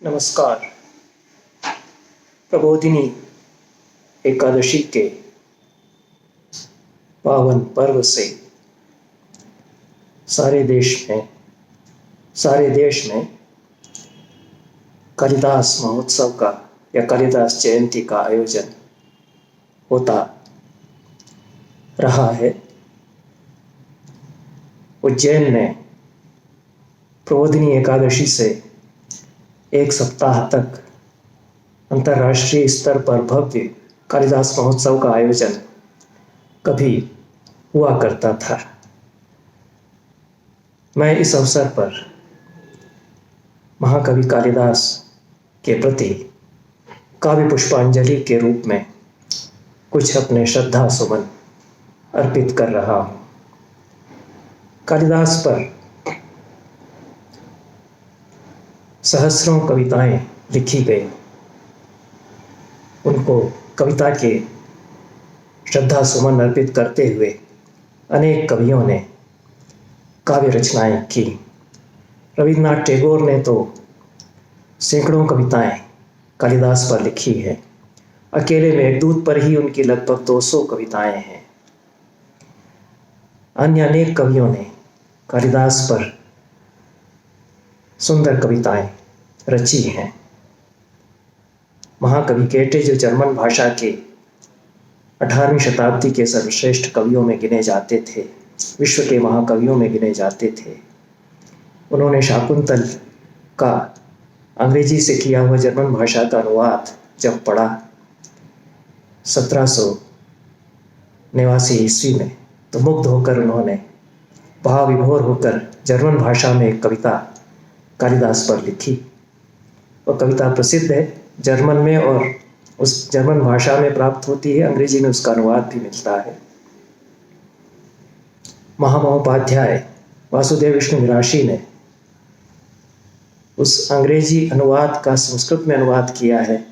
नमस्कार। प्रबोधिनी एकादशी के पावन पर्व से सारे देश में कालिदास महोत्सव का या कालिदास जयंती का आयोजन होता रहा है। उज्जैन में प्रबोधिनी एकादशी से एक सप्ताह तक अंतर्राष्ट्रीय स्तर पर भव्य कालिदास महोत्सव का आयोजन कभी हुआ करता था। मैं इस अवसर पर महाकवि कालिदास के प्रति काव्य पुष्पांजलि के रूप में कुछ अपने श्रद्धा सुमन अर्पित कर रहा हूँ। कालिदास पर सहस्रों कविताएं लिखी गई। उनको कविता के श्रद्धा सुमन अर्पित करते हुए अनेक कवियों ने काव्य रचनाएं की। रविन्द्रनाथ टैगोर ने तो सैकड़ों कविताएं कालिदास पर लिखी है। अकेले मेघदूत पर ही उनकी लगभग 200 कविताएं हैं। अन्य अनेक कवियों ने कालिदास पर सुंदर कविताएं रची हैं। महाकवि गेटे जो जर्मन भाषा के 18वीं शताब्दी के सर्वश्रेष्ठ कवियों में गिने जाते थे, विश्व के महाकवियों में गिने जाते थे, उन्होंने शाकुंतल का अंग्रेजी से किया हुआ जर्मन भाषा का अनुवाद जब पढ़ा 1789 ईस्वी में, तो मुग्ध होकर उन्होंने भाव विभोर होकर जर्मन भाषा में एक कविता कालिदास पर लिखी। वह कविता प्रसिद्ध है जर्मन में और उस जर्मन भाषा में प्राप्त होती है। अंग्रेजी में उसका अनुवाद भी मिलता है। महामहोपाध्याय वासुदेव विष्णु विराशी ने उस अंग्रेजी अनुवाद का संस्कृत में अनुवाद किया है।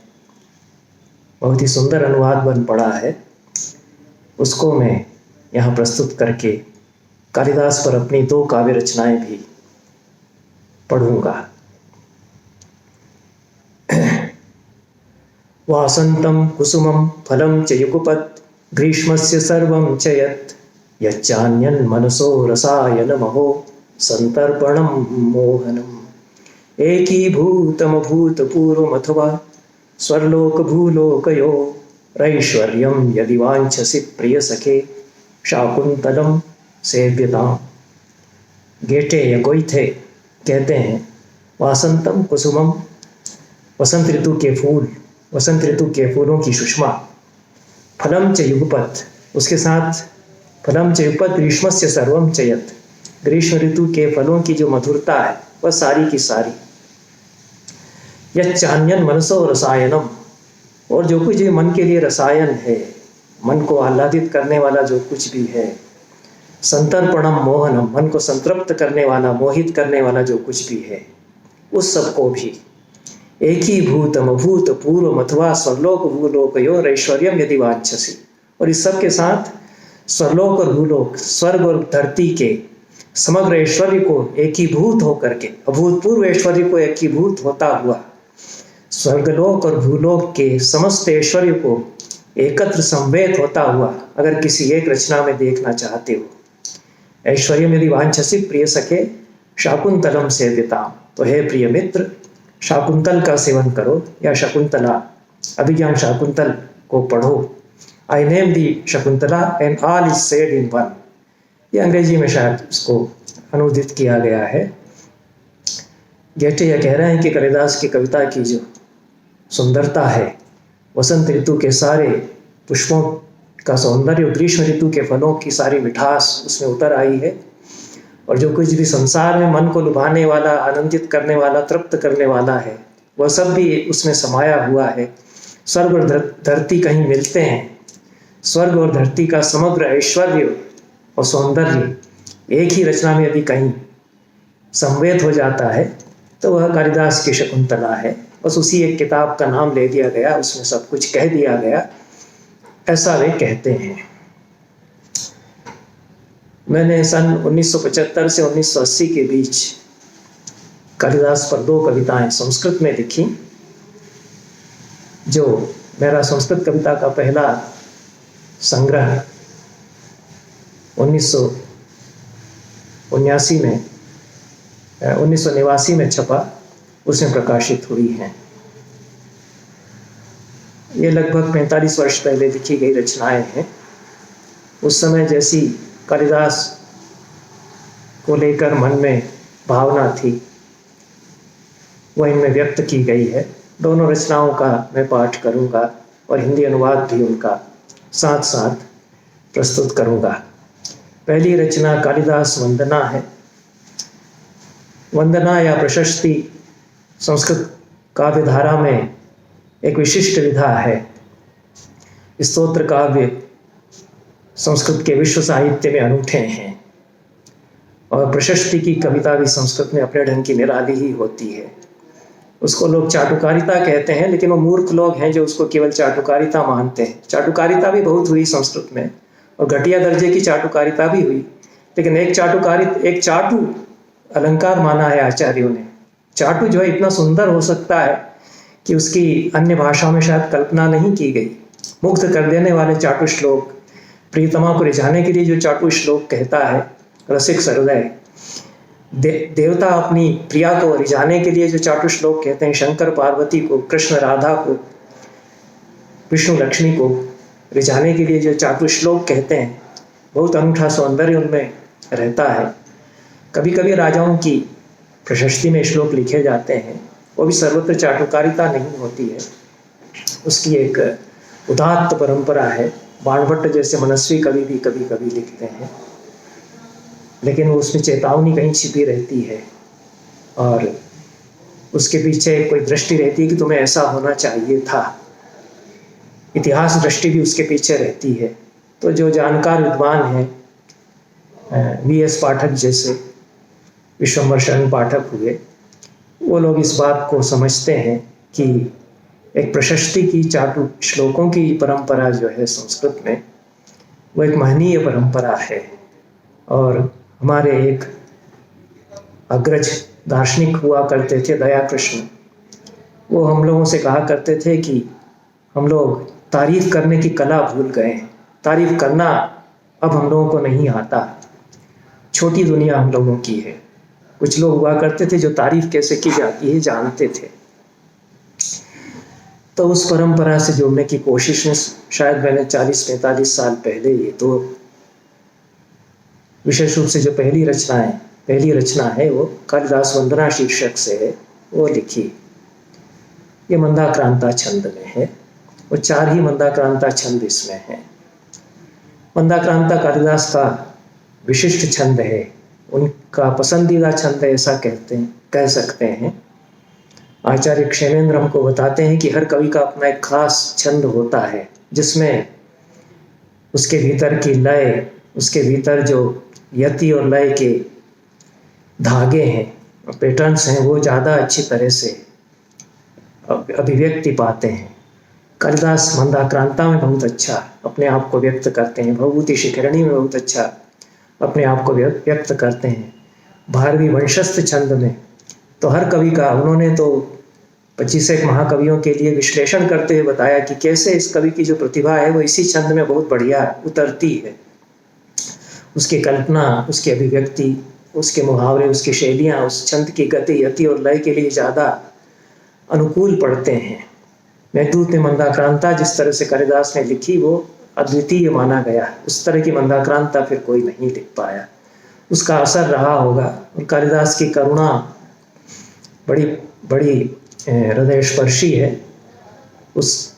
बहुत ही सुंदर अनुवाद बन पड़ा है। उसको मैं यहाँ प्रस्तुत करके कालिदास पर अपनी 2 काव्य रचनाएं भी पढ़ूंगा। वासंतं कुसुमं फलं च युगपत् ग्रीष्मस्य सर्वं च यत् यच्चान्यन् मनसो रसायनमहो संतर्पणं मोहनम् एकीभूतमभूतपूर्वमथवा स्वर्लोकभूलोकयोरैश्वर्यं यदि वाञ्छसि प्रियसखे शाकुन्तलं सेव्यताम्। गेटे या गोइथे कहते हैं, वासंतम कुसुमम, वसंत ऋतु के फूल, वसंत ऋतु के फूलों की सुषमा, फलम च युगपत्, उसके साथ फलम च युगपत् ग्रीष्मस्य सर्वम च यत्, ग्रीष्म ऋतु के फलों की जो मधुरता है वह सारी की सारी, यच्चान्यन मनसो रसायनम, और जो कुछ मन के लिए रसायन है, मन को आह्लादित करने वाला जो कुछ भी है, संतर्पणम मोहनम, मन को संतृप्त करने वाला, मोहित करने वाला जो कुछ भी है, उस सबको भी एकीभूतम अभूत पूर्व अथवा स्वर्लोक भूलोकयोर ऐश्वर्यम यदि वांछसि, और इस सब के साथ स्वर्लोक और भूलोक, स्वर्ग और धरती के समग्र ऐश्वर्य को एकीभूत होकर के, अभूतपूर्व ऐश्वर्य को एकीभूत होता हुआ, स्वर्गलोक और भूलोक के समस्त ऐश्वर्य को एकत्र संवेद होता हुआ अगर किसी एक रचना में देखना चाहते हो, ऐश्वर्य यदि वांछसि प्रिय सखे शाकुंतलम सेव्यताम, तो हे प्रिय मित्र, शाकुंतल का सेवन करो या शकुंतला, अभिज्ञान शाकुंतल को पढ़ो। I name the Shakuntala and all is said in one. ये अंग्रेजी में शायद उसको अनुदित किया गया है। गेटे यह कह रहे हैं कि कालिदास की कविता की जो सुंदरता है, वसंत ऋतु के सारे पुष्पों का सौंदर्य, ग्रीष्म ऋतु के फलों की सारी मिठास उसमें उतर आई है, और जो कुछ भी संसार में मन को लुभाने वाला, आनंदित करने वाला, तृप्त करने वाला है, वह सब भी उसमें समाया हुआ है। स्वर्ग और धरती कहीं मिलते हैं। स्वर्ग और धरती का समग्र ऐश्वर्य और सौंदर्य एक ही रचना में यदि कहीं संवेद हो जाता है तो वह कालिदास की शकुंतला है। बस उसी एक किताब का नाम ले दिया गया, उसमें सब कुछ कह दिया गया, ऐसा वे कहते हैं। मैंने सन 1975 से 1980 के बीच कालिदास पर 2 कविताएं संस्कृत में लिखी। जो मेरा संस्कृत कविता का पहला संग्रह 1989 में छपा, उसमें प्रकाशित हुई हैं। ये लगभग 45 वर्ष पहले लिखी गई रचनाएं हैं। उस समय जैसी कालिदास को लेकर मन में भावना थी वह इनमें व्यक्त की गई है। दोनों रचनाओं का मैं पाठ करूंगा और हिंदी अनुवाद भी उनका साथ साथ प्रस्तुत करूंगा। पहली रचना कालिदास वंदना है। वंदना या प्रशस्ति संस्कृत काव्यधारा में एक विशिष्ट विधा है। स्तोत्र काव्य संस्कृत के विश्व साहित्य में अनूठे हैं और प्रशस्ति की कविता भी संस्कृत में अपने ढंग की निराली ही होती है। उसको लोग चाटुकारिता कहते हैं, लेकिन वो मूर्ख लोग हैं जो उसको केवल चाटुकारिता मानते हैं। चाटुकारिता भी बहुत हुई संस्कृत में और घटिया दर्जे की चाटुकारिता भी हुई, लेकिन एक चाटु अलंकार माना है आचार्यों ने। चाटु जो है इतना सुंदर हो सकता है कि उसकी अन्य भाषाओं में शायद कल्पना नहीं की गई। मुग्ध कर देने वाले चाटु श्लोक, प्रियतमा को रिझाने के लिए जो चाटु श्लोक कहता है, रसिक सहृदय, देवता अपनी प्रिया को रिझाने के लिए जो चाटु श्लोक कहते हैं, शंकर पार्वती को, कृष्ण राधा को, विष्णु लक्ष्मी को रिझाने के लिए जो चाटु श्लोक कहते हैं, बहुत अनूठा सौंदर्य उनमें रहता है। कभी कभी राजाओं की प्रशस्ति में श्लोक लिखे जाते हैं, वो भी सर्वत्र चाटुकारिता नहीं होती है, उसकी एक उदात्त परंपरा है। बाणभट्ट जैसे मनस्वी कवि भी कभी कभी लिखते हैं, लेकिन वो उसमें चेतावनी कहीं छिपी रहती है और उसके पीछे कोई दृष्टि रहती है कि तुम्हें ऐसा होना चाहिए था। इतिहास दृष्टि भी उसके पीछे रहती है। तो जो जानकार विद्वान हैं, वी.एस. पाठक जैसे, विश्वम्भर शरण पाठक हुए, वो लोग इस बात को समझते हैं कि एक प्रशस्ति की चाटु श्लोकों की परंपरा जो है संस्कृत में, वो एक महनीय परंपरा है। और हमारे एक अग्रज दार्शनिक हुआ करते थे, दया कृष्ण, वो हम लोगों से कहा करते थे कि हम लोग तारीफ करने की कला भूल गए। तारीफ करना अब हम लोगों को नहीं आता। छोटी दुनिया हम लोगों की है। कुछ लोग हुआ करते थे जो तारीफ कैसे की जाती है जानते थे। तो उस परंपरा से जुड़ने की कोशिश में शायद मैंने 40-45 साल पहले ये तो विशेष रूप से जो पहली रचना है वो कालिदास वंदना शीर्षक से है, वो लिखी। ये मंदाक्रांता छंद में है और 4 ही मंदाक्रांता छंद इसमें है। मंदाक्रांता कालिदास का विशिष्ट छंद है, उनका पसंदीदा छंद ऐसा कह सकते हैं। आचार्य क्षेमेंद्र हमको बताते हैं कि हर कवि का अपना एक खास छंद होता है, जिसमें उसके भीतर की लय, उसके भीतर जो यति और लय के धागे हैं, पैटर्न्स हैं, वो ज़्यादा अच्छी तरह से अभिव्यक्ति पाते हैं। कालिदास मंदाक्रांता में बहुत अच्छा अपने आप को व्यक्त करते हैं, भवभूति शिखरणी में बहुत अच्छा अपने आप को व्यक्त करते हैं। भारवी वंशस्थ छंद में तो हर कवि का, उन्होंने तो 25 महाकवियों के लिए विश्लेषण करते हुए बताया कि कैसे इस कवि की जो प्रतिभा है वो इसी छंद में बहुत बढ़िया उतरती है। उसकी कल्पना, उसकी अभिव्यक्ति, उसके मुहावरे, उसकी शैलियाँ उस छंद की गति, यति और लय के लिए ज़्यादा अनुकूल पड़ते हैं। मेघदूत में मंदाक्रांता जिस तरह से कालिदास ने लिखी वो अद्वितीय माना गया। उस तरह की मंदाक्रांता फिर कोई नहीं लिख पाया। उसका असर रहा होगा। और कालिदास की करुणा बड़ी बड़ी हृदयस्पर्शी है। उस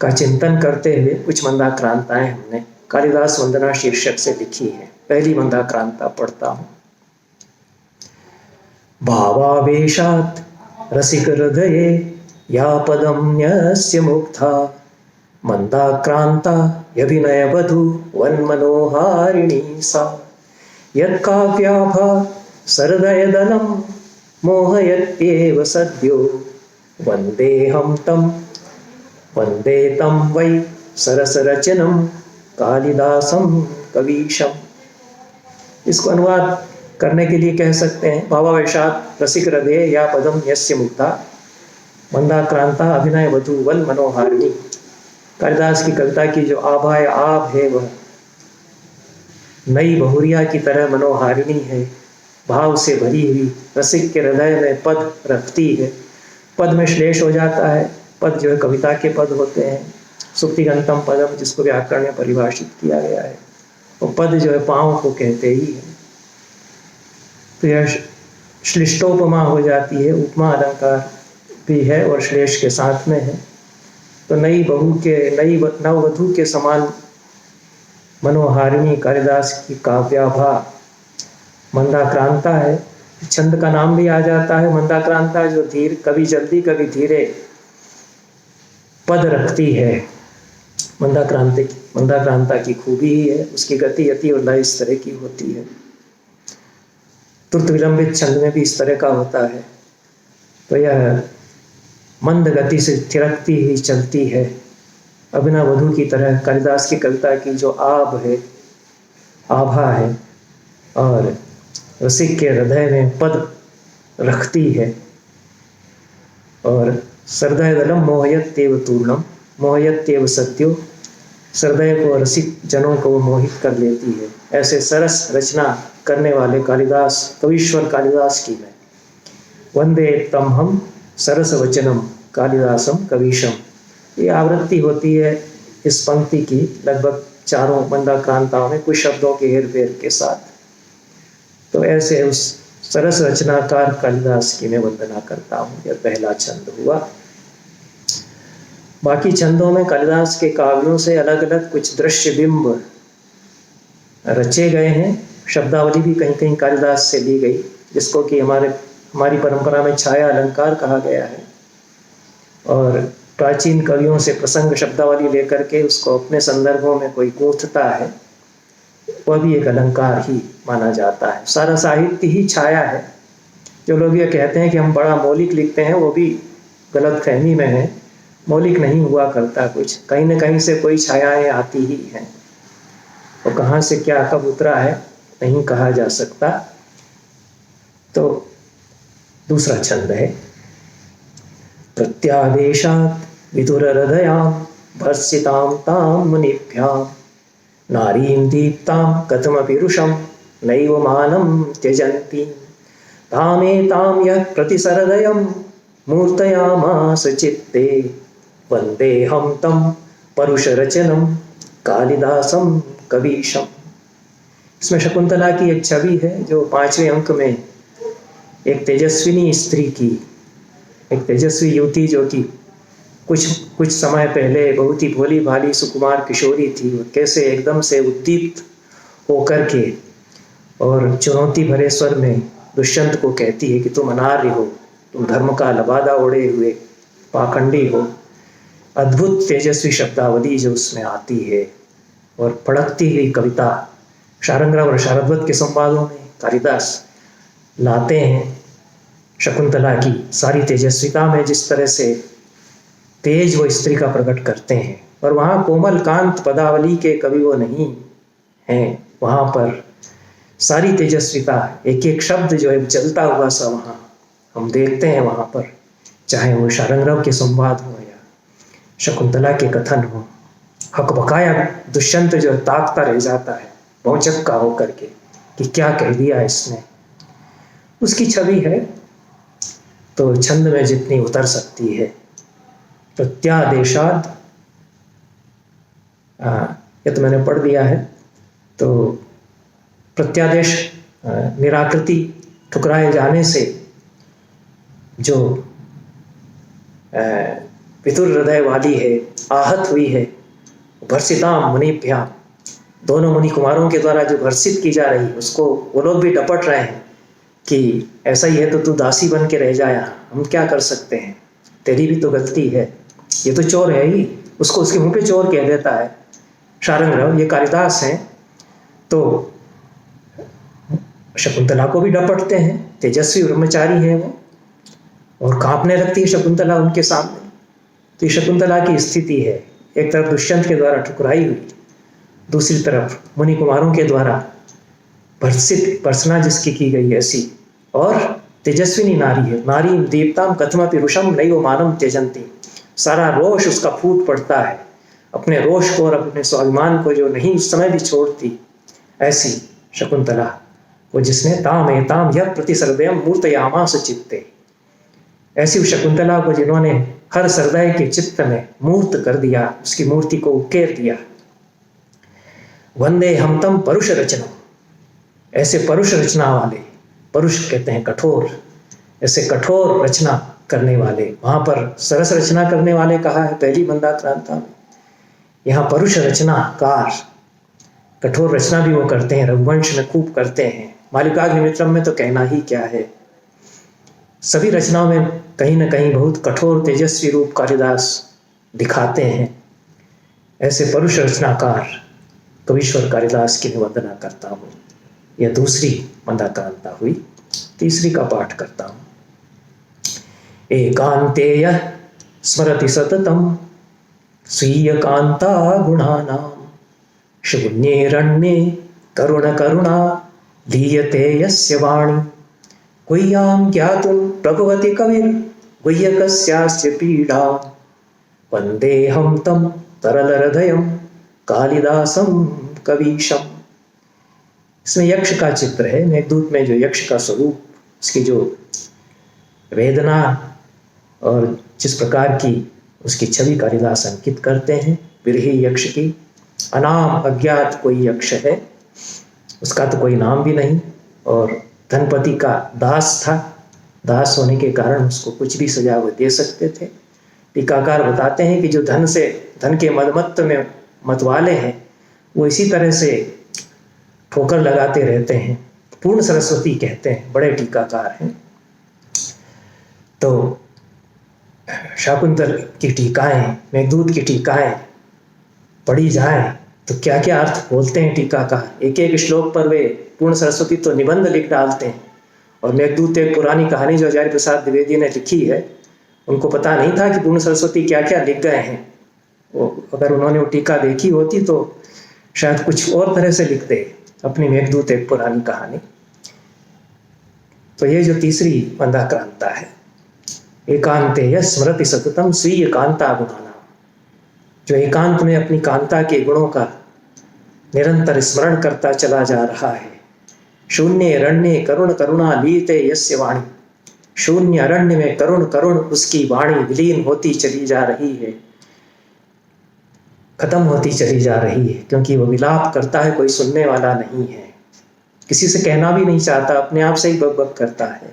का चिंतन करते हुए कुछ मंदाक्रांताएं हमने कालिदास वंदना शीर्षक से लिखी है। पहली मंदाक्रांता पढ़ता हूँ। भावावेशात् रसिक हृदये या पदम्यस्य मुग्धा मंदाक्रांता यभिनय वधु वन्मनोहारिणी सा यत्काव्याभा सरदयदलं मोहयत्येव सद्यो वंदेहं तं वंदे तं वै सरसरचनं कालिदासं कवीशम्। इसको अनुवाद करने के लिए कह सकते हैं भावा वैशात रसिक हृदय या पदम यस्य मुक्ता मंदाक्रांता अभिनय वधु वन मनोहारिणी। कालिदास की कविता की जो आभा या आभ है वह नई बहुरिया की तरह मनोहारिणी है, भाव से भरी हुई, रसिक के हृदय में पद रखती है। पद में श्लेष हो जाता है, पद जो है कविता के पद होते हैं, सुप्तिगंतम पदम जिसको व्याकरण में परिभाषित किया गया है, और पद जो है पाँव को कहते ही है। तो यह श्लिष्टोपमा हो जाती है, उपमा अलंकार भी है और श्लेष के साथ में है। तो नई नववधू के समान मनोहारिणी कालिदास की काव्याभा मंदाक्रांता है। छंद का नाम भी आ जाता है मंदाक्रांता, जो धीर कभी जल्दी कभी धीरे पद रखती है। मंदाक्रांता की खूबी ही है, उसकी गति अति और लय इस तरह की होती है। तुर्त विलंबित छंद में भी इस तरह का होता है। तो यह मंद गति से थिरकती हुई चलती है, अभिनव वधू की तरह कालिदास की कविता की जो आभ है, आभा है, और रसिक के हृदय में पद रखती है। और हृदय दलम मोहयत्येव तूर्णम मोहयत्येव सत्यो, हृदय को रसिक जनों को मोहित कर लेती है। ऐसे सरस रचना करने वाले कालिदास, कवीश्वर कालिदास की मैं वंदे तम हम सरस वचनम कालिदासम कवीशम। ये आवृत्ति होती है इस पंक्ति की लगभग चारों मंदाक्रांताओं में कुछ शब्दों के हेर फेर के साथ। तो ऐसे उस सरस रचनाकार कालिदास की मैं वंदना करता हूँ। यह पहला छंद हुआ। बाकी छंदों में कालिदास के काव्यों से अलग अलग कुछ दृश्य बिंब रचे गए हैं। शब्दावली भी कहीं कहीं कालिदास से ली गई, जिसको कि हमारी परंपरा में छाया अलंकार कहा गया है। और प्राचीन कवियों से प्रसंग शब्दावली लेकर के उसको अपने संदर्भों में कोई गूंथता है, वह भी एक अलंकार ही माना जाता है। सारा साहित्य ही छाया है। जो लोग ये कहते हैं कि हम बड़ा मौलिक लिखते हैं, वो भी गलत फहमी में है। मौलिक नहीं हुआ करता कुछ, कहीं न कहीं से कोई छायाएं आती ही हैं, और कहाँ से क्या कब उतरा है नहीं कहा जा सकता। तो दूसरा छंद है प्रत्यादेशात् विदुर हृदयां भर्सितां तां मुनिभ्यां नारीं दीप्तां कथमपि रुषं नैव मानं त्यजन्ति तामेतां यः प्रतिसरदयं मूर्तयामास चित्ते वन्देऽहं तं परुषरचनं कालिदासं कवीशम्। इसमें शकुंतला की एक छवि है जो 5वें अंक में एक तेजस्विनी स्त्री की, एक तेजस्वी युवती जो कि कुछ समय पहले बहुत ही भोली भाली सुकुमार किशोरी थी, वो कैसे एकदम से उद्दीप्त होकर के और चुनौती भरे स्वर में दुष्यंत को कहती है कि तुम अनार्य हो, तुम धर्म का लबादा ओढ़े हुए पाखंडी हो। अद्भुत तेजस्वी शब्दावली जो उसमें आती है और फड़कती हुई कविता शारंगराव और शारद्वत के संवादों में कालिदास लाते हैं। शकुंतला की सारी तेजस्विता में जिस तरह से तेज वो स्त्री का प्रकट करते हैं, और वहाँ कोमल कांत पदावली के कवि वो नहीं हैं, वहाँ पर सारी तेजस्विता, एक एक शब्द जो है जलता हुआ सा वहाँ हम देखते हैं वहाँ पर, चाहे वो शारंगराव के संवाद हो या शकुंतला के कथन हो। हकबकाया दुष्यंत जो ताकता रह जाता है भौचक्का होकर के कि क्या कह दिया इसने, उसकी छवि है। तो छंद में जितनी उतर सकती है। प्रत्यादेशाद, ये तो मैंने पढ़ दिया है। तो प्रत्यादेश निराकृति, ठुकराए जाने से जो विदुर हृदय वाली है, आहत हुई है, भर्सिताम मुनिभ्याम, दोनों मुनि कुमारों के द्वारा जो भर्सित की जा रही, उसको वो लोग भी डपट रहे हैं कि ऐसा ही है तो तू दासी बन के रह जाया, हम क्या कर सकते हैं, तेरी भी तो गलती है, ये तो चोर है ही, उसको उसके मुंह पे चोर कह देता है शारंगराव। ये कालिदास हैं। तो शकुंतला को भी डपटते हैं, तेजस्वी ब्रह्मचारी है वो, और कांपने लगती है शकुंतला उनके सामने। तो ये शकुंतला की स्थिति है, एक तरफ दुष्यंत के द्वारा ठुकराई हुई, दूसरी तरफ मुनि कुमारों के द्वारा भर्त्सना जिसकी की गई ऐसी, और तेजस्विनी नारी है। नारी दीप्ताम कथमपि रुषम नैव मानम त्यजंती, सारा रोष उसका फूट पड़ता है, अपने रोष को और अपने स्वाभिमान को जो नहीं उस समय भी छोड़ती, ऐसी शकुंतला वो जिसने ताम एताम यह प्रतिसर्दयम मूर्तयामास चित्ते, ऐसी शकुंतला को जिन्होंने हर हृदय के चित्त में मूर्त कर दिया, उसकी मूर्ति को उकेर दिया। वंदे हम तम परुष रचनम, ऐसे परुष रचना वाले, परुष कहते हैं कठोर, ऐसे कठोर रचना करने वाले, वहां पर सरस रचना करने वाले कहा है पहली मंदाक्रांता में, यहाँ परुष रचनाकार, कठोर रचना भी वो करते हैं, रघुवंश में खूब करते हैं, मालिकाग्निमित्रम में तो कहना ही क्या है। सभी रचनाओं में कहीं न कहीं बहुत कठोर तेजस्वी रूप कालिदास दिखाते हैं। ऐसे परुष रचनाकार कवीश्वर कालिदास की मैं वंदना करता हूँ। यह दूसरी मंदाक्रांता हुई। तीसरी का पाठ करता हूँ। एकांतेय स्मरति सततम स्वीय कांता गुणानां शून्येरण्ये करुण करुणा लीयते यस्य वाणी, गुह्यां ज्ञातुं प्रभवति कविर् गुह्यकस्यास्य पीडा, वन्देऽहं तं तरलहृदयं कालिदासं कवीशम्। इसमें यक्ष का चित्र है। मेघदूत में जो यक्ष का स्वरूप, उसकी जो वेदना और जिस प्रकार की उसकी छवि कालिदास अंकित करते हैं, विरही यक्ष की। अनाम अज्ञात कोई यक्ष है, उसका तो कोई नाम भी नहीं, और धनपति का दास था, दास होने के कारण उसको कुछ भी सजा वो दे सकते थे। टीकाकार बताते हैं कि जो धन के मदमत्त में मतवाले हैं, वो इसी तरह से ठोकर लगाते रहते हैं। पूर्ण सरस्वती कहते हैं, बड़े टीकाकार हैं। तो शाकुंतल की टीकाएं, मेघदूत की टीकाएं पढ़ी जाएं तो क्या क्या अर्थ बोलते हैं टीकाकार। एक एक श्लोक पर वे पूर्ण सरस्वती तो निबंध लिख डालते हैं, और मेघदूत एक पुरानी कहानी जो आचार्य प्रसाद द्विवेदी ने लिखी है, उनको पता नहीं था कि पूर्ण सरस्वती क्या क्या लिख गए हैं। वो अगर उन्होंने वो टीका देखी होती तो शायद कुछ और तरह से लिखते अपनी मेघदूत एक पुरानी कहानी। तो ये जो तीसरी मंदाक्रांता है, एकांतेय स्मरति सततम स्वीय कांता गुणानां, जो एकांत में अपनी कांता के गुणों का निरंतर स्मरण करता चला जा रहा है। शून्य अरण्य करुण करुणा लीयते यस्य वाणी, शून्य अरण्य में करुण करुण उसकी वाणी विलीन होती चली जा रही है, खत्म होती चली जा रही है, क्योंकि वो विलाप करता है, कोई सुनने वाला नहीं है, किसी से कहना भी नहीं चाहता, अपने आप से ही बक बक करता है।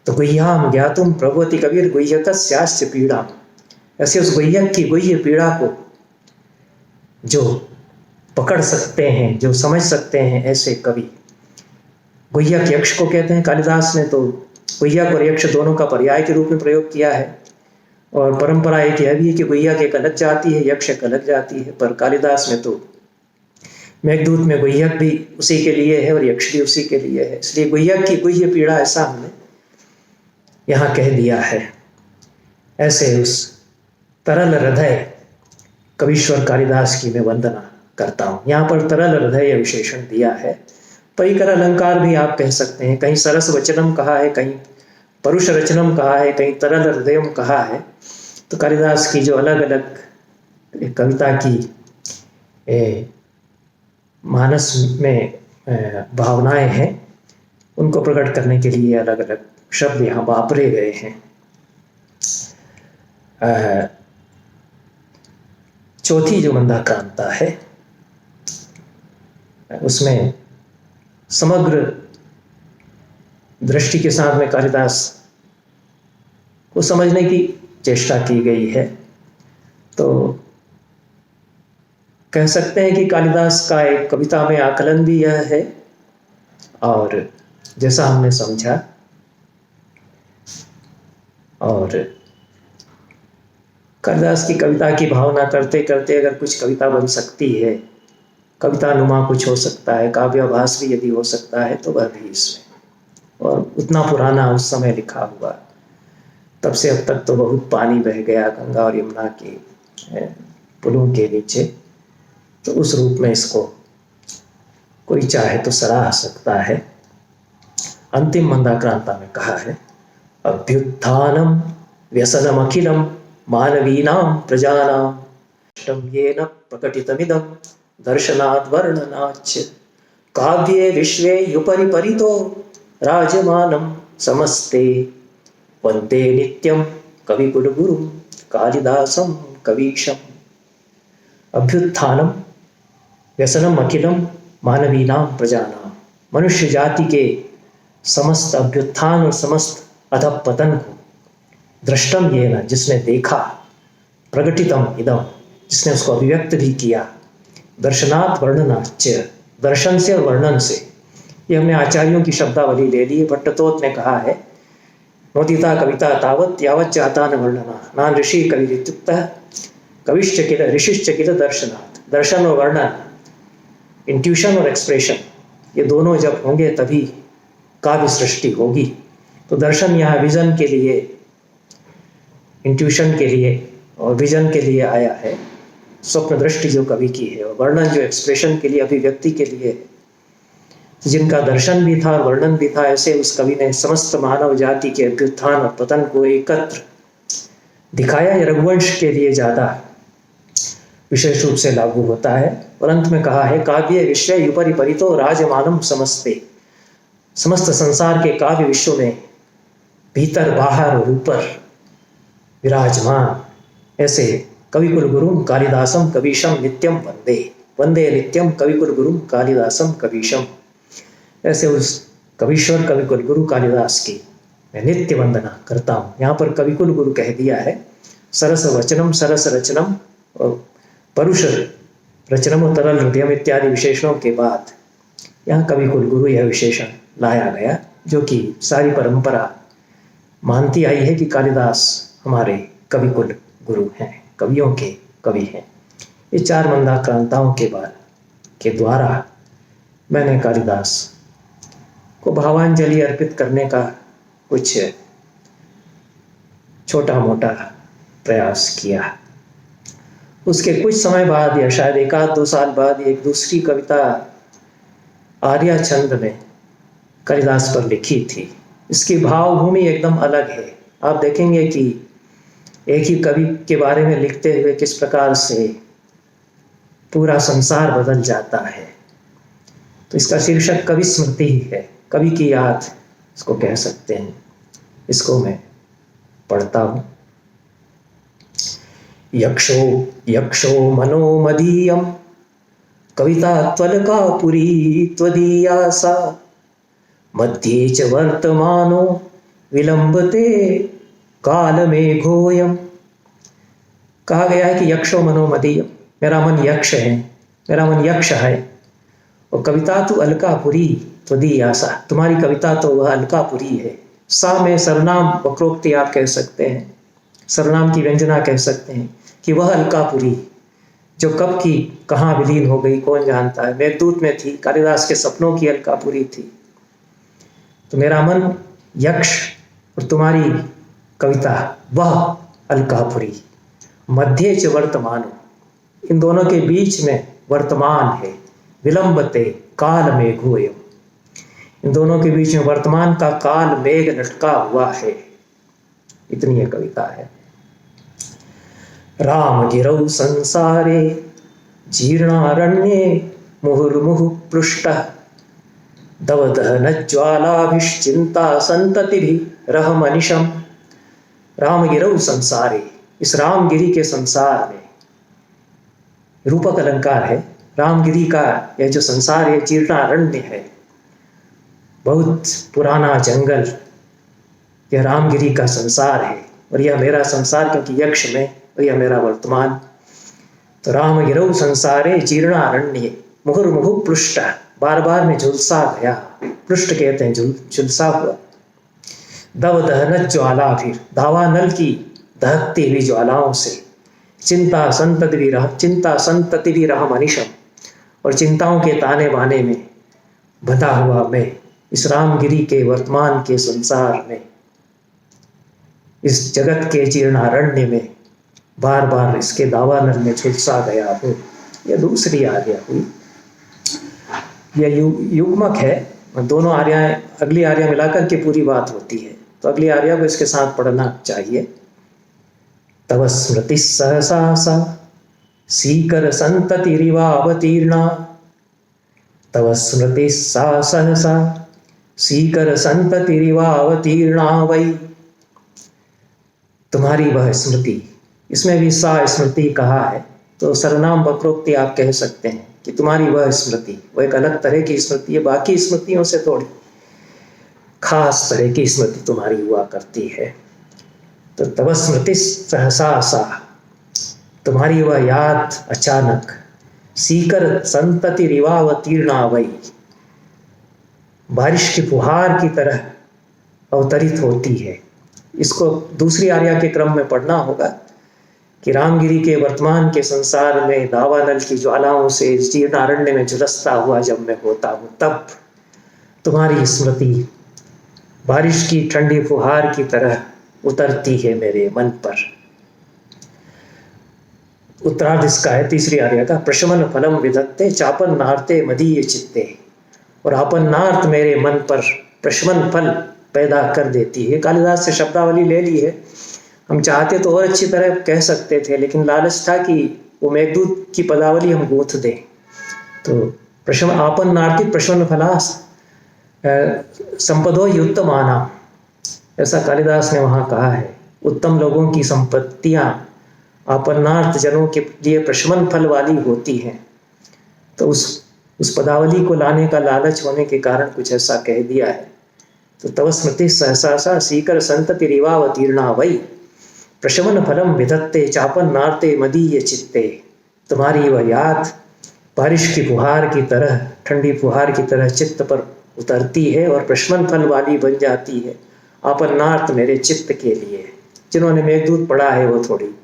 तो गुह्याम ज्ञातुम प्रभवति कविर् गुह्यकस्यास्य पीड़ा, ऐसे उस गुह्यक की गुह्य पीड़ा को जो पकड़ सकते हैं, जो समझ सकते हैं, ऐसे कवि। गुह्यक यक्ष को कहते हैं। कालिदास ने तो गुह्यक और यक्ष दोनों का पर्याय के रूप में प्रयोग किया है, और परंपरा एक यह भी है कि गुह्यक एक अलग जाति है, यक्ष एक अलग जाति है। पर कालिदास में तो मेघदूत में गुह्यक भी उसी के लिए है और यक्ष भी उसी के लिए है, इसलिए गुह्यक की गुह्य पीड़ा ऐसा हमने यहाँ कह दिया है। ऐसे उस तरल हृदय कवीश्वर कालिदास की मैं वंदना करता हूँ। यहाँ पर तरल हृदय विशेषण दिया है। परिकर अलंकार भी आप कह सकते हैं, कहीं सरस वचनम कहा है, कहीं परुष रचनम कहा है, कहीं तरल हृदयम कहा है। तो कालिदास की जो अलग अलग कविता की मानस में भावनाएं हैं, उनको प्रकट करने के लिए अलग अलग शब्द यहाँ वापरे गए हैं। चौथी जो मंदाक्रांता है, उसमें समग्र दृष्टि के साथ में कालिदास को समझने की चेष्टा की गई है। तो कह सकते हैं कि कालिदास का एक कविता में आकलन भी यह है, और जैसा हमने समझा, और कालिदास की कविता की भावना करते करते अगर कुछ कविता बन सकती है, कवितानुमा कुछ हो सकता है, काव्याभास भी यदि हो सकता है, तो वह भी इसमें। और उतना पुराना उस समय लिखा हुआ, तब से अब तक तो बहुत पानी बह गया गंगा और यमुना के पुलों के नीचे, तो उस रूप में इसको कोई चाहे तो सराह सकता है। अंतिम मंदाक्रांता में कहा है, अभ्युत्थानम व्यसनमखिलम मानवीनां प्रजानां इष्टं येन प्रकटितमिदं दर्शनात् वर्णनाच्च काव्ये विश्वे युपरि परितो राजमानं समस्ते वन्दे नित्यं कविकुलगुरुं कालिदासं कवीशम्। अभ्युत्थानम व्यसनम अखिलम मानवीनां प्रजानां, मनुष्य जाति के समस्त अभ्युत्थान और समस्त अधपतन को दृष्टम ये न, जिसने देखा, प्रकटितम इदम, जिसने उसको अभिव्यक्त भी किया, दर्शनात् वर्णनाच्च, दर्शन से और वर्णन से। ये हमने आचार्यों की शब्दावली ले ली है। भट्टतोत ने कहा है, नोदिता कविता तावत् यावत् जाता न वर्णना, नान ऋषि कविरित्युक्तः कविश्च किल ऋषिश्च किल दर्शनात्। दर्शन और वर्णन, इंट्यूशन और एक्सप्रेशन, ये दोनों जब होंगे तभी काव्य सृष्टि होगी। तो दर्शन यहाँ विजन के लिए, इंट्यूशन के लिए और विजन के लिए आया है, स्वप्न दृष्टि जो कवि की है, और वर्णन जो एक्सप्रेशन के लिए, अभिव्यक्ति के लिए है। जिनका दर्शन भी था और वर्णन भी था, ऐसे उस कवि ने समस्त मानव जाति के अभ्युत्थान और पतन को एकत्र दिखाया। ये रघुवंश के लिए ज़्यादा विशेष रूप से लागू होता है। और अंत में कहा है, काव्य विश्व युपरि परितो राजमानम समस्ते, समस्त संसार के काव्य विश्व में भीतर बाहर और ऊपर विराजमान ऐसे कविकुल गुरुम कालिदासम कवीशम नित्यम वंदे, वंदे नित्यम कविकुल गुरुम कालिदासम कवीशम। ऐसे उस कवीश्वर कविकुल गुरु कालिदास की मैं नित्य वंदना करता हूँ। यहाँ पर कविकुल गुरु कह दिया है। सरस वचनम, सरस रचनम और परुष रचनम और तरल हृदयम इत्यादि विशेषणों के बाद यहाँ कविकुल गुरु यह विशेषण लाया गया, जो कि सारी परंपरा मानती आई है कि कालिदास हमारे कविकुल गुरु हैं, कवियों के कवि हैं। ये चार मंदाक्रांताओं के बाद के द्वारा मैंने कालिदास को भावांजलि अर्पित करने का कुछ छोटा मोटा प्रयास किया। उसके कुछ समय बाद या शायद एक आध 2 साल बाद एक दूसरी कविता आर्या छंद में कालिदास पर लिखी थी। इसकी भावभूमि एकदम अलग है। आप देखेंगे कि एक ही कवि के बारे में लिखते हुए किस प्रकार से पूरा संसार बदल जाता है। तो इसका शीर्षक कवि स्मृति ही है, कवि की याद इसको कह सकते हैं। इसको मैं पढ़ता हूँ। यक्षो यक्षो मनो मदीयम कविता त्वलकापुरी त्वदीया सा मध्ये च वर्तमानो विलंबते कालमेघोयम। कहा गया है कि यक्षो मनो मदीयम, मेरा मन यक्ष है, मेरा मन यक्ष है। और कविता तो अलकापुरी त्वदीया सा, तुम्हारी कविता तो वह अलकापुरी है। सा में सर्वनाम वक्रोक्ति आप कह सकते हैं, सर्वनाम की व्यंजना कह सकते हैं कि वह अलकापुरी जो कब की कहाँ विलीन हो गई कौन जानता है। मेघदूत में थी, कालिदास के सपनों की अलकापुरी थी। तो मेरा मन यक्ष और तुम्हारी कविता वह अलकापुरी। मध्य च वर्तमान, इन दोनों के बीच में वर्तमान है। विलंबते काल मेघोयम, इन दोनों के बीच में वर्तमान का काल मेघ लटका हुआ है। इतनी यह कविता है। राम गिरौ संसारे जीर्णारण्ये मुहुर्मुहुः पृष्टः दवदहन ज्वालाभिश्चिंता संततिभिः रहमनिशम। राम गिरौ संसारे, इस रामगिरी के संसार में, रूपक अलंकार है। रामगिरी का यह जो संसार है जीर्णारण्य है, बहुत पुराना जंगल, यह रामगिरी का संसार है। और यह मेरा संसार, क्योंकि यक्ष में, और यह मेरा वर्तमान। तो राम गिरौ संसारे जीर्णारण्य मुहुर्मुहुः पृष्ट, बार बार में झुलसा गया। पृष्ठ कहते हैं झुलसा हुआ। दव दहन ज्वाला, फिर दावानल की दहकती हुई ज्वालाओं से। चिंता संतति भी रहा मनीषम, और चिंताओं के ताने बाने में बंधा हुआ मैं इस रामगिरी के वर्तमान के संसार में, इस जगत के जीर्णारण्य में बार बार इसके दावानल में झुलसा गया हूँ। यह दूसरी आज्ञा हुई। यह युग्मक है, दोनों आर्या अगली आर्या मिलाकर के पूरी बात होती है, तो अगली आर्या को इसके साथ पढ़ना चाहिए। तव स्मृति सहसा सा सीकर संततिरिवा अवतीर्णा, तव स्मृति सा सहसा सीकर संततिरिवा अवतीर्णा वै। तुम्हारी वह स्मृति, इसमें भी सा स्मृति कहा है, तो सर्वनाम वक्रोक्ति आप कह सकते हैं कि तुम्हारी वह स्मृति, वह एक अलग तरह की स्मृति है, बाकी स्मृतियों से थोड़ी खास तरह की स्मृति तुम्हारी हुआ करती है। तो तव स्मृति सहसा सा, तुम्हारी वह याद अचानक, सीकर संतति रिवावतीर्णा वै, बारिश की फुहार की तरह अवतरित होती है। इसको दूसरी आर्या के क्रम में पढ़ना होगा कि रामगिरी के वर्तमान के संसार में दावानल की ज्वालाओं से जीर्णारण्य में झुलसता हुआ जब मैं होता हूँ, तब तुम्हारी स्मृति बारिश की ठंडी फुहार की तरह उतरती है मेरे मन पर। उत्तरार्ध इसका है तीसरी आर्या का, प्रशमन फलम विधत्ते चापन नारते मदीय चित्ते, और आपन नार्थ मेरे मन पर प्रशमन फल पैदा कर देती है। कालिदास से शब्दावली ले ली है, हम चाहते तो और अच्छी तरह कह सकते थे, लेकिन लालच था कि वो मेघदूत की पदावली हम गूंथ दें। तो प्रशम आपन नार्तिक प्रशमन फलास संपदो युत्तमाना, ऐसा कालिदास ने वहाँ कहा है। उत्तम लोगों की संपत्तियाँ आपन्नार्थ जनों के लिए प्रशमन फल वाली होती हैं। तो उस पदावली को लाने का लालच होने के कारण कुछ ऐसा कह दिया है। तो तव स्मृति सहसा सा सीकर संतति रिवावतीर्णा वै, प्रशमन फलम विधत्ते चापन नार्ते मदीय चित्ते, तुम्हारी वह याद बारिश की फुहार की तरह, ठंडी फुहार की तरह चित्त पर उतरती है और प्रशमन फल वाली बन जाती है आपन्नार्थ मेरे चित्त के लिए। जिन्होंने मेघदूत पढ़ा है वो थोड़ी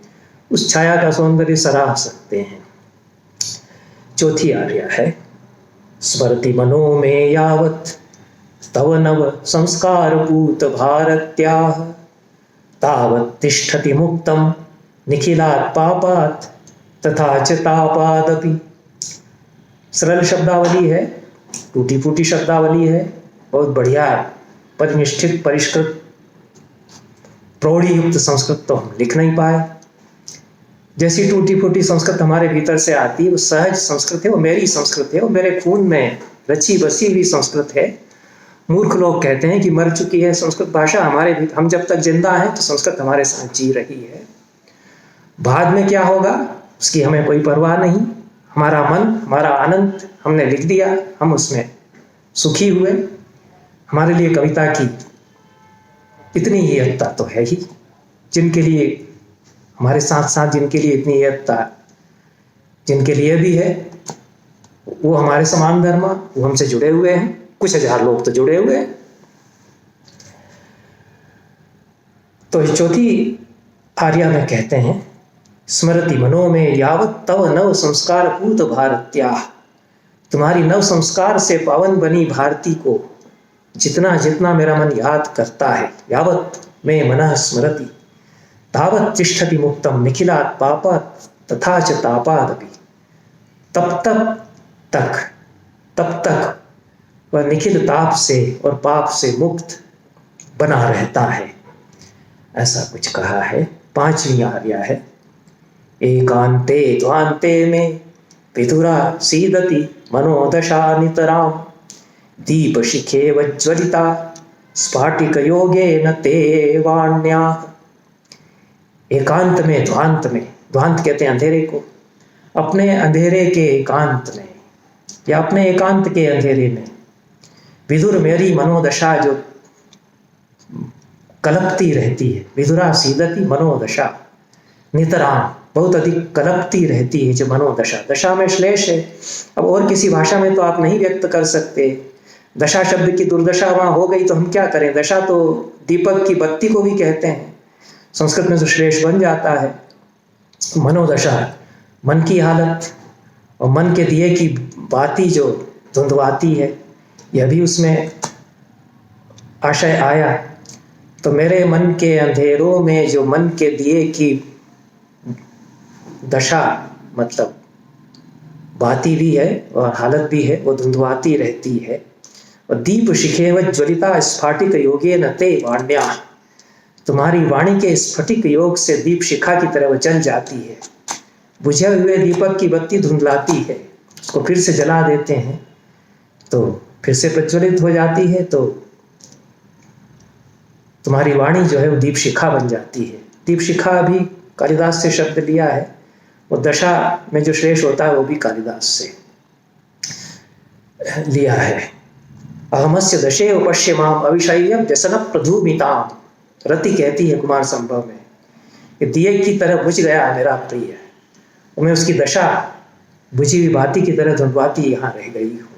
उस छाया का सौंदर्य सराह सकते हैं। चौथी आर्या है, स्मृति मनो में यावत तव नव संस्कार पूत भारत्याः, तावत् तिष्ठति मुक्तम निखिलात् पापात् तथा च तापादपि। सरल शब्दावली है, टूटी फूटी शब्दावली है, बहुत बढ़िया परिनिष्ठित परिष्कृत प्रौढ़ी युक्त संस्कृत तो हम लिख नहीं पाए। जैसी टूटी फूटी संस्कृत हमारे भीतर से आती है वो सहज संस्कृत है, वो मेरी संस्कृत है, वो मेरे खून में रची बसी हुई संस्कृत है। मूर्ख लोग कहते हैं कि मर चुकी है संस्कृत भाषा, हमारे भी हम जब तक जिंदा हैं तो संस्कृत हमारे साथ जी रही है। बाद में क्या होगा उसकी हमें कोई परवाह नहीं। हमारा मन, हमारा आनंद हमने लिख दिया, हम उसमें सुखी हुए। हमारे लिए कविता की इतनी हियत्ता तो है ही, जिनके लिए हमारे साथ साथ जिनके लिए इतनी हियत्ता जिनके लिए भी है वो हमारे समान धर्म, वो हमसे जुड़े हुए हैं। कुछ हजार लोग तो जुड़े हुए हैं। तो चौथी आर्या में कहते हैं, स्मृति मनो में यावत तव नव संस्कार पूत भारत्याः, तुम्हारी नव संस्कार से पावन बनी भारती को जितना जितना मेरा मन याद करता है, यावत में मनः स्मरति तावत् तिष्ठति मुक्तम निखिलात् पापात् तथा च तापादपि, तब तक वह निखिल ताप से और पाप से मुक्त बना रहता है, ऐसा कुछ कहा है। पांचवी आर्या है, एकांते द्वांते में विधुरा सीदति मनोदशा नितराम, दीप शिखे वज्वलिता स्फाटिक योगे न ते वाण्या। एकांत में, ध्वांत कहते हैं अंधेरे को, अपने अंधेरे के एकांत में या अपने एकांत के अंधेरे में विधुर मेरी मनोदशा जो कलपती रहती है, विधुरा सीदति मनोदशा नितराम, बहुत अधिक कलपती रहती है जो मनोदशा। दशा में श्लेष है, अब और किसी भाषा में तो आप नहीं व्यक्त कर सकते। दशा शब्द की दुर्दशा वहाँ हो गई तो हम क्या करें। दशा तो दीपक की बत्ती को भी कहते हैं, संस्कृत में तो श्लेष बन जाता है। मनोदशा मन की हालत, और मन के दिए की बाती जो धुंधवाती है, यह भी उसमें आशय आया। तो मेरे मन के अंधेरों में जो मन के दिए की दशा, मतलब बाती भी है और हालत भी है, वो धुंधवाती रहती है। और दीप शिखेव ज्वलिता स्फाटिक योगे न ते वाण्या, तुम्हारी वाणी के स्फटिक योग से दीप शिखा की तरह वो जल जाती है। बुझे हुए दीपक की बत्ती धुंधलाती है, उसको फिर से जला देते हैं तो फिर से प्रज्वलित हो जाती है, तो तुम्हारी वाणी जो है वो दीप शिखा बन जाती है। दीप शिखा भी कालिदास से शब्द लिया है, वो दशा में जो श्रेष्ठ होता है वो भी कालिदास से लिया है। अहमस्य दशे उपश्य माम अविषय्यम व्यसन प्रधूमिताम, रति कहती है कुमार संभव में कि दिए की तरह बुझ गया मेरा प्रिय, मैं उसकी दशा बुझी हुई बाती की तरह धुंधवाती यहाँ रह गई हूँ।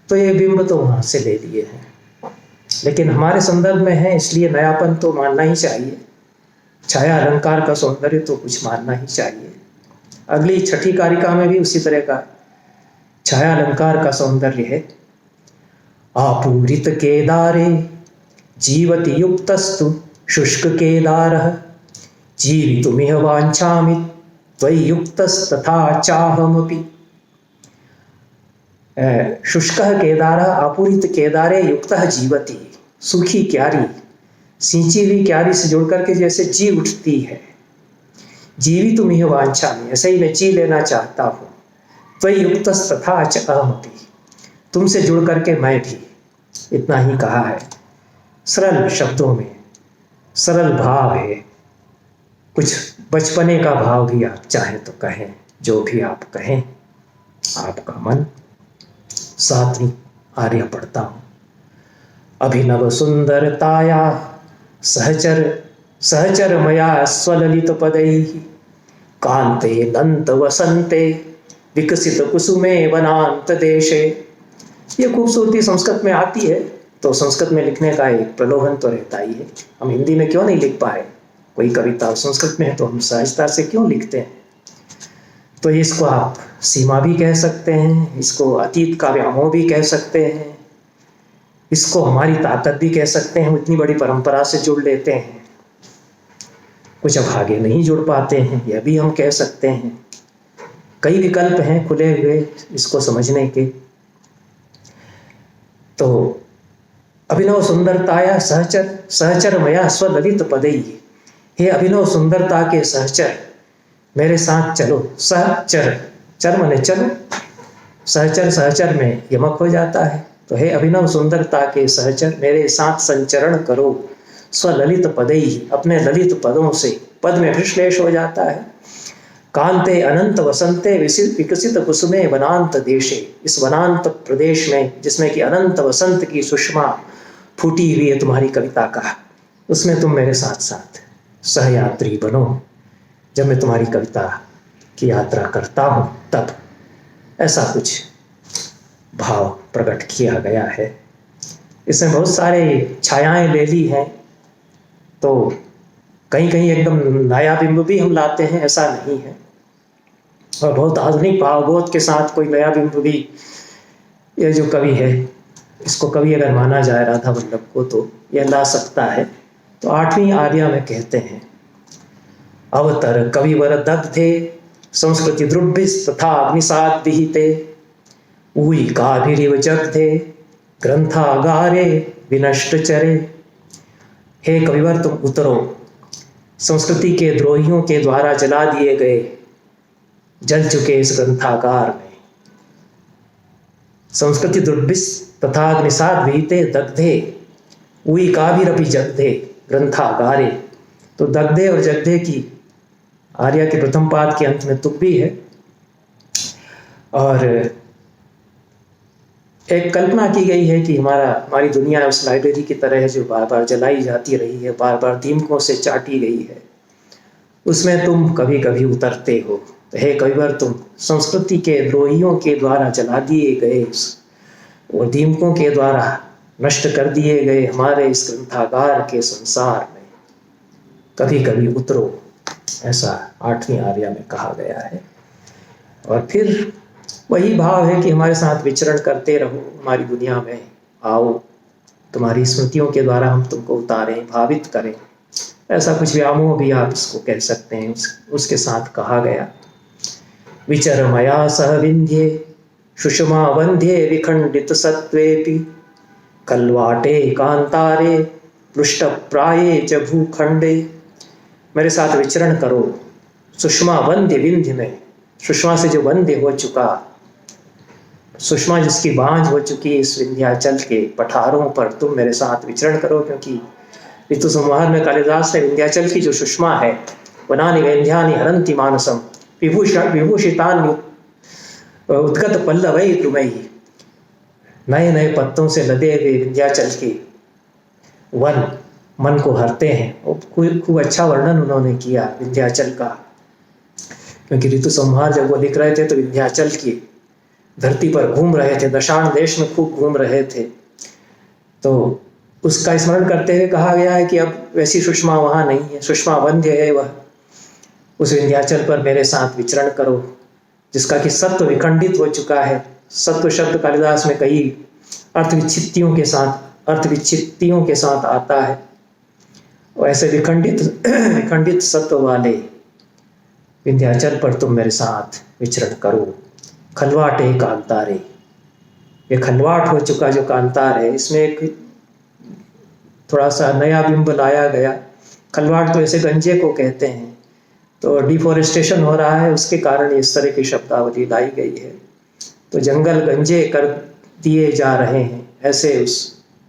तो ये बिंब तो वहाँ से ले लिए हैं, लेकिन हमारे संदर्भ में है इसलिए नयापन तो मानना ही चाहिए। छाया अलंकार का सौंदर्य तो कुछ मानना ही चाहिए। अगली छठी कारिका में भी उसी तरह का छाया अलंकार का सौंदर्य है। आपूरित केदारे जीवति युक्तस्तु शुष्क केदारः, जीवितुमिह वाञ्छामि त्वयि युक्तस्तथा चाहमपि। शुष्कः केदारः आपूरित केदारे युक्तः जीवति, सूखी क्यारी सिंची हुई क्यारी से जुड़ करके जैसे जी उठती है। जीवितुमिह वाञ्छामि, ऐसे ही मैं जी लेना चाहता हूँ। त्वयि युक्तस्तथा चाहमपि, तुमसे जुड़ करके मैं भी, इतना ही कहा है। सरल शब्दों में सरल भाव है, कुछ बचपने का भाव भी आप चाहें तो कहें, जो भी आप कहें आपका मन। सातवीं आर्य पढ़ता हूँ। अभिनव सुंदरताया सहचर सहचर मया स्वललित पदैः, कांते दंत वसंते विकसित कुसुमे वनांत देशे। ये खूबसूरती संस्कृत में आती है तो संस्कृत में लिखने का एक प्रलोभन तो रहता ही है। हम हिंदी में क्यों नहीं लिख पाए कोई कविता, संस्कृत में है तो हम सहजता से क्यों लिखते हैं। तो इसको आप सीमा भी कह सकते हैं, इसको अतीत का व्यामोह भी कह सकते हैं, इसको हमारी ताकत भी कह सकते हैं। इतनी बड़ी परंपरा से जुड़ लेते हैं, कुछ अब आगे नहीं जुड़ पाते हैं, यह भी हम कह सकते हैं। कई विकल्प हैं खुले हुए इसको समझने के। तो अभिनव सुंदरताया सहचर सहचर मया स्वललित पदैः, हे अभिनव सुंदरता के सहचर मेरे साथ चलो। सहचर, चर माने चलो, सहचर सहचर में यमक हो जाता है। तो हे अभिनव सुंदरता के सहचर मेरे साथ संचरण करो। स्वललित पदैः, अपने ललित पदों से, पद में विश्लेष हो जाता है। कांते अनंत वसंते विकसित कुसुमे वनांत देशे, इस वनांत प्रदेश में जिसमें कि अनंत वसंत की सुषमा फूटी हुई है तुम्हारी कविता का, उसमें तुम मेरे साथ साथ सहयात्री बनो। जब मैं तुम्हारी कविता की यात्रा करता हूँ तब ऐसा कुछ भाव प्रकट किया गया है। इसमें बहुत सारे छायाएं ले ली हैं, तो कहीं कहीं एकदम नया बिंब भी हम लाते हैं, ऐसा नहीं है। और बहुत आधुनिक भावबोध के साथ कोई नया बिंब भी, ये जो कवि है इसको कवि अगर माना जाए राधा वल्लभ को तो यह ला सकता है। तो आठवीं आर्या में कहते हैं, अवतर कविवर दग्धे संस्कृति द्रुभिस् तथा अग्निसात् विहिते, ऊई काभिरिव जग्धे ग्रंथागारे विनष्ट चरे। हे कविवर तुम उतरो, संस्कृति के द्रोहियों के द्वारा जला दिए गए जल चुके इस ग्रंथागार में। संस्कृति दुर्भिस् तथा अग्निसात् विहिते दग्धे ऊई काभिरपि जग्धे ग्रंथागारे। तो दग्धे और जग्धे की आर्या के प्रथम पाद के अंत में तुक भी है। और एक कल्पना की गई है कि हमारी दुनिया उस लाइब्रेरी की तरह है जो बार बार जलाई जाती रही है, बार बार दीमकों से चाटी गई है, उसमें तुम कभी कभी उतरते हो। तो हे कविवर तुम संस्कृति के द्रोहियों के द्वारा जला दिए गए और दीमकों के द्वारा नष्ट कर दिए गए हमारे इस ग्रंथागार के संसार में कभी कभी उतरो, ऐसा आठवीं आर्या में कहा गया है। और फिर वही भाव है कि हमारे साथ विचरण करते रहो, हमारी दुनिया में आओ, तुम्हारी स्मृतियों के द्वारा हम तुमको उतारें, भावित करें। ऐसा कुछ व्यामोह भी आप इसको कह सकते हैं, उसके साथ कहा गया। विचरमया सह विंध्ये सुषमा वंध्ये विखंडित सत्वेपि कलवाटे कांतारे पृष्ठ प्राये च भूखंडे। मेरे साथ विचरण करो सुषमा वंध्य विंध्य में, सुषमा से जो वंध्य हो चुका, सुषमा जिसकी बांझ हो चुकी इस विंध्याचल के पठारों पर तुम मेरे साथ विचरण करो। क्योंकि ऋतु संहार में कालिदास ने विंध्याचल की जो सुषमा है, वनानि वैंध्यानि हरन्ति मानसम विभूषितानि उद्गत पल्लवै द्रुमैः, नए नए पत्तों से लदे हुए विंध्याचल के वन मन को हरते हैं। खूब अच्छा वर्णन उन्होंने किया विंध्याचल का। क्योंकि ऋतु संहार जब वो लिख रहे थे तो विंध्याचल की धरती पर घूम रहे थे, दशाण देश में खूब घूम रहे थे, तो उसका स्मरण करते हुए कहा गया है कि अब वैसी सुषमा वहाँ नहीं है, सुषमा वंध्य है वह, उस विंध्याचल पर मेरे साथ विचरण करो, जिसका कि सत्व विखंडित हो चुका है। सत्व शब्द कालिदास में कई अर्थ विच्छित्तियों के साथ आता है। और ऐसे विखंडित सत्व वाले विंध्याचल पर तुम मेरे साथ विचरण करो। खलवाटे कांतारे, ये खलवाट हो चुका जो कांतार है, इसमें एक थोड़ा सा नया बिंब लाया गया। खलवाट तो ऐसे गंजे को कहते हैं, तो डिफोरेस्टेशन हो रहा है, उसके कारण इस तरह की शब्दावली लाई गई है। तो जंगल गंजे कर दिए जा रहे हैं ऐसे उस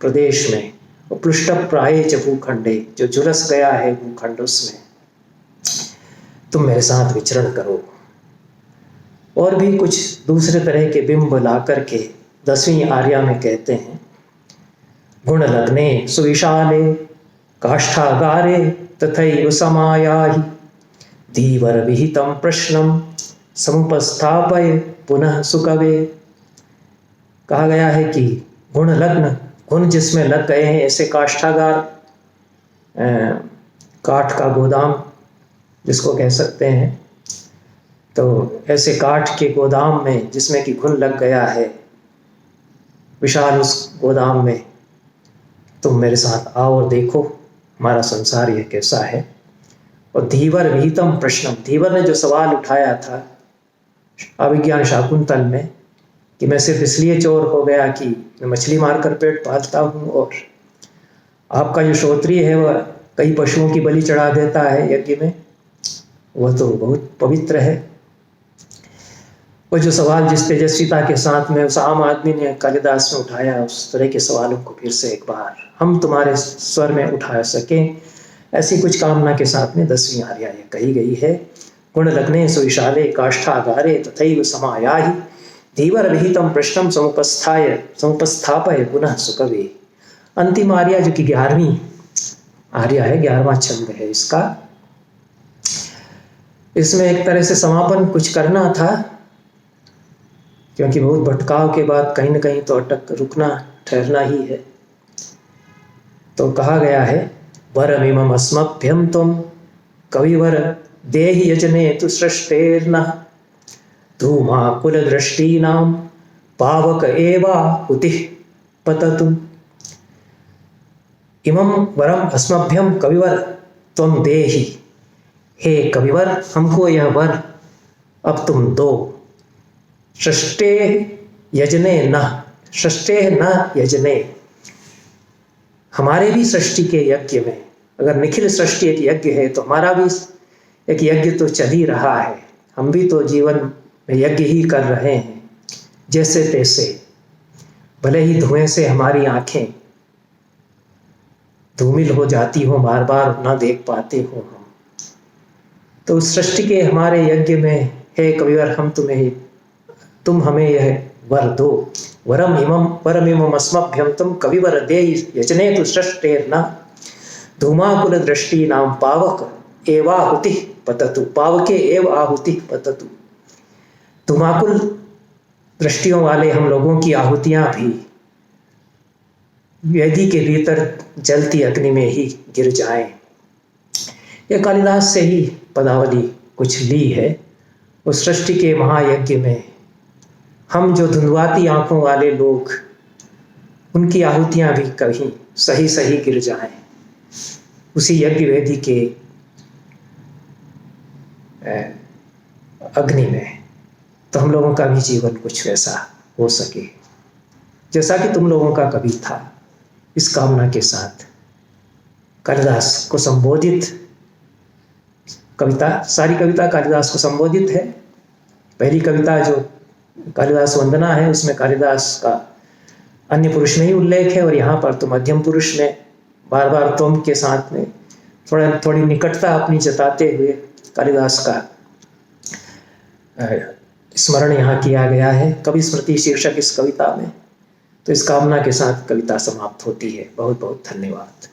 प्रदेश में। और पृष्ठ प्राये च भूखंडे, जो झुलस गया है भूखंड, उसमें तुम मेरे साथ विचरण करो। और भी कुछ दूसरे तरह के बिंब ला करके 10वीं आर्या में कहते हैं, गुण लग्ने सुविशाले काष्ठागारे तथैव समायाहि धीवर विहितं प्रश्नम समुपस्थापय पुनः सुकवे। कहा गया है कि गुण लग्न, गुण जिसमें लग गए हैं, ऐसे काष्ठागार, काठ का गोदाम जिसको कह सकते हैं, तो ऐसे काठ के गोदाम में जिसमें कि घुन लग गया है, विशाल उस गोदाम में तुम मेरे साथ आओ और देखो हमारा संसार यह कैसा है। और धीवर विहितम प्रश्नम, धीवर ने जो सवाल उठाया था अभिज्ञान शाकुंतल में कि मैं सिर्फ इसलिए चोर हो गया कि मैं मछली मारकर पेट पालता हूँ, और आपका जो श्रोत्रिय है वह कई पशुओं की बलि चढ़ा देता है यज्ञ में, वह तो बहुत पवित्र है। वो जो सवाल जिस तेजस्विता के साथ में उस आम आदमी ने कालिदास में उठाया, उस तरह के सवालों को फिर से एक बार हम तुम्हारे स्वर में उठा सकें, ऐसी कुछ कामना के साथ में 10वीं आर्या ये कही गई है। गुण लग्ने सुविशाले काष्ठागारे तथैव समायाहि धीवर विहितं प्रश्नम समुपस्थापय पुनः सुकवे। अंतिम आर्या जो कि 11वीं आर्या है, 11वां छंद है इसका, इसमें एक तरह से समापन कुछ करना था, क्योंकि बहुत भटकाव के बाद कहीं न कहीं तो रुकना ठहरना ही है। तो कहा गया है, वरमिमम् अस्मभ्यं त्वं कविवर देहि यजने तु सृष्टेर्नः धूमाकुलदृष्टीनां पावक एवाहुतिः पततु। इमं वरम अस्मभ्यं कविवर त्वं देहि, हे कविवर हमको यह वर अब तुम दो। सृष्टे यजने न, सृष्टे न यजने, हमारे भी सृष्टि के यज्ञ में, अगर निखिल सृष्टि एक यज्ञ है तो हमारा भी एक यज्ञ तो चल ही रहा है। हम भी तो जीवन में यज्ञ ही कर रहे हैं जैसे तैसे, भले ही धुएं से हमारी आंखें धूमिल हो जाती हो, बार बार ना देख पाते हो हम, तो उस सृष्टि के हमारे यज्ञ में हे कविवर हम तुम हमें यह वर दो। वरमिमम् अस्मभ्यं त्वं कविवर देहि यजने तु सृष्टेर्न धूमाकुल दृष्टीनां पावक एवाहुतिः पततु। पावके एव आहुतिः पततु। धूमाकुल दृष्टियों वाले हम लोगों की आहुतियां भी वेदी के भीतर जलती अग्नि में ही गिर जाएं। यह कालिदास से ही पदावली कुछ ली है। उस सृष्टि के महायज्ञ में हम जो धुंधवाती आंखों वाले लोग, उनकी आहुतियां भी कहीं सही सही गिर जाएं उसी यज्ञ वेदी के अग्नि में। हम लोगों का भी जीवन कुछ वैसा हो सके जैसा कि तुम लोगों का कभी था। इस कामना के साथ कालिदास को संबोधित कविता, सारी कविता कालिदास को संबोधित है। पहली कविता जो कालिदास वंदना है उसमें कालिदास का अन्य पुरुष में ही उल्लेख है, और यहाँ पर तो मध्यम पुरुष में बार बार तुम के साथ में थोड़ी निकटता अपनी जताते हुए कालिदास का स्मरण यहाँ किया गया है। कवि स्मृति शीर्षक इस कविता में। तो इस कामना के साथ कविता समाप्त होती है। बहुत बहुत धन्यवाद।